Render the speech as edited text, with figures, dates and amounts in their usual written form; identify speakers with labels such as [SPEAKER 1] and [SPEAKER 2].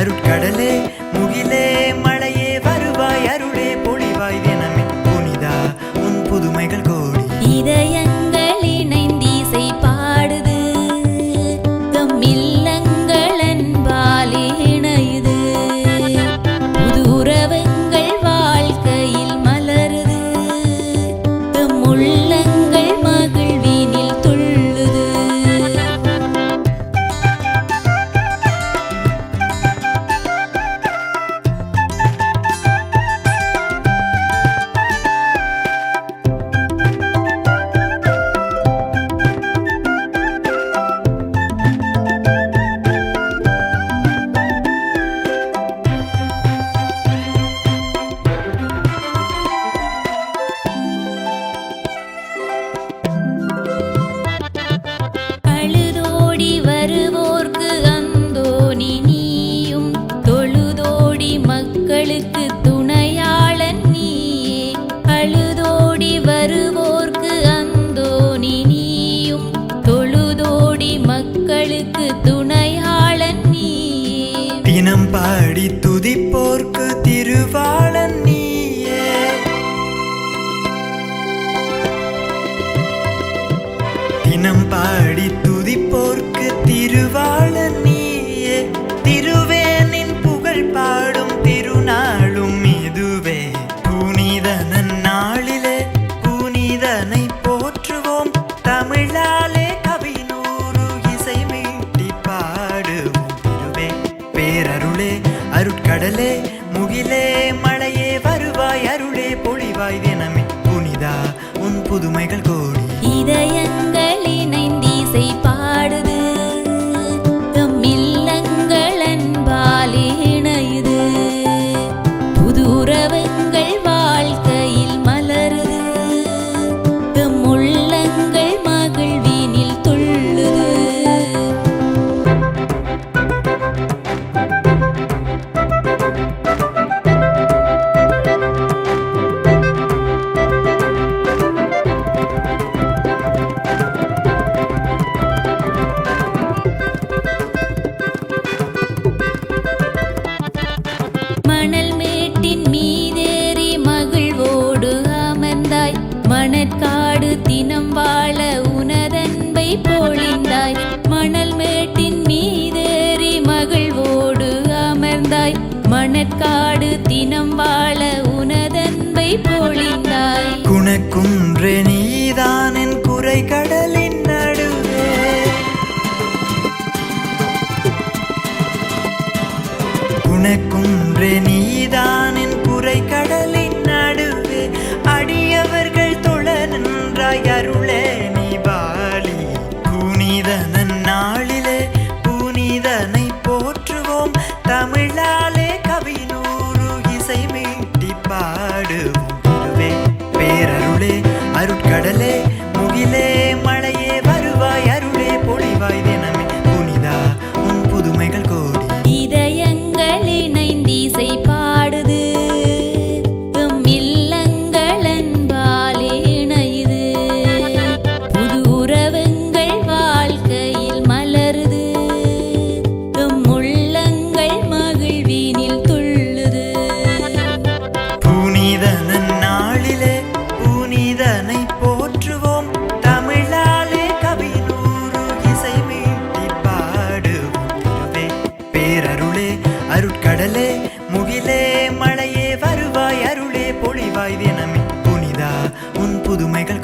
[SPEAKER 1] அருட்கடலே முகிலே மழையே வருவாய் அருளே பொழிவாய் தினமே புனிதா உன் புதுமைகள் கோடி.
[SPEAKER 2] இதயங்கள் இணைந்தீசை பாடுது, தம் இல்லங்கள் அன்பால் இணையுது, புது உறவுங்கள் வாழ்க்கையில் மலருது, தம் உள்ளங்கள் மகிழ்வினில் துள்ளுது. அழுதோடி வருவோர்க்கு அந்தோணி நீயும், தொழுதோடி மக்களுக்கு துணையாளன் நீயே. அழுதோடி வருவோர்க்கு அந்தோணி நீயும், தொழுதோடி மக்களுக்கு துணையாளன் நீயே.
[SPEAKER 1] தினம் பாடி துதிப்போர்க்கு திருவாளன் நீயே. தினம் பாடி துதிப்போர்க்கு திருவாளன் நீயே. திருவேனின் புகழ் பாடும் திருநாளும் இதுவே. புனிதனன் நாளிலே புனிதனை போற்றுவோம், தமிழாலே கவினூறு இசை மீட்டி பாடுவோம். திருவே பேரருளே அருட்கடலே முகிலே மழையே வருவாய் அருளே பொழிவாய் தினமே புனிதா உன் புதுமைகள் கோடி.
[SPEAKER 2] இதயங்கள் இணைந்தீசை பாடுது, தம் இல்லங்கள் அன்பால் இணையுது, புது உறவுங்கள் வாழ்க்கையில் மலருது, தம் உள்ளங்கள் மகிழ்வினில் துள்ளுது. மணல் மேட்டின் மீதேறி மகிழ்வோடு அமர்ந்தாய், மணற்காடு தினம் வாழ உனதன்பை பொழிந்தாய். மணல் மேட்டின் மீதேறி மகிழ்வோடு அமர்ந்தாய், மணற்காடு தினம் வாழ உனதன்பை பொழிந்தாய்.
[SPEAKER 1] குணக்குன்றே நீதான் என் குறை கடலின் நடுவே. குணக்குன்றே நீதான் என் குறை கடலின் நடுவே. அடியவர்கள் தொழ நின்றாய் அருளே நீ பாலி. புனிதனன் நாளிலே புனிதனை போற்றுவோம், தமிழாலே கவினூறு இசை மீட்டி பாடுவோம். திருவே பேரருளே அருட்கடலே முகிலே மழையே வருவாய் அருளே பொழிவாய் தினமே புனிதா உன் புதுமைகள் கோடி.
[SPEAKER 2] இதயங்கள் இணைந்தீசை பாடுது, தம் இல்லங்கள் அன்பால் இணையுது, புது உறவுங்கள் வாழ்க்கையில் மலருது, தம் உள்ளங்கள் மகிழ்வினில் துள்ளுது.
[SPEAKER 1] புனிதனன் நாளிலே புனிதனை போற்றுவோம், தமிழாலே கவினூறு இசை மீட்டி பாடுவோம். திருவே பேரருளே அருட்கடலே முகிலே மழையே வருவாய் அருளே பொழிவாய் தினமே புனிதா உன் புதுமைகள்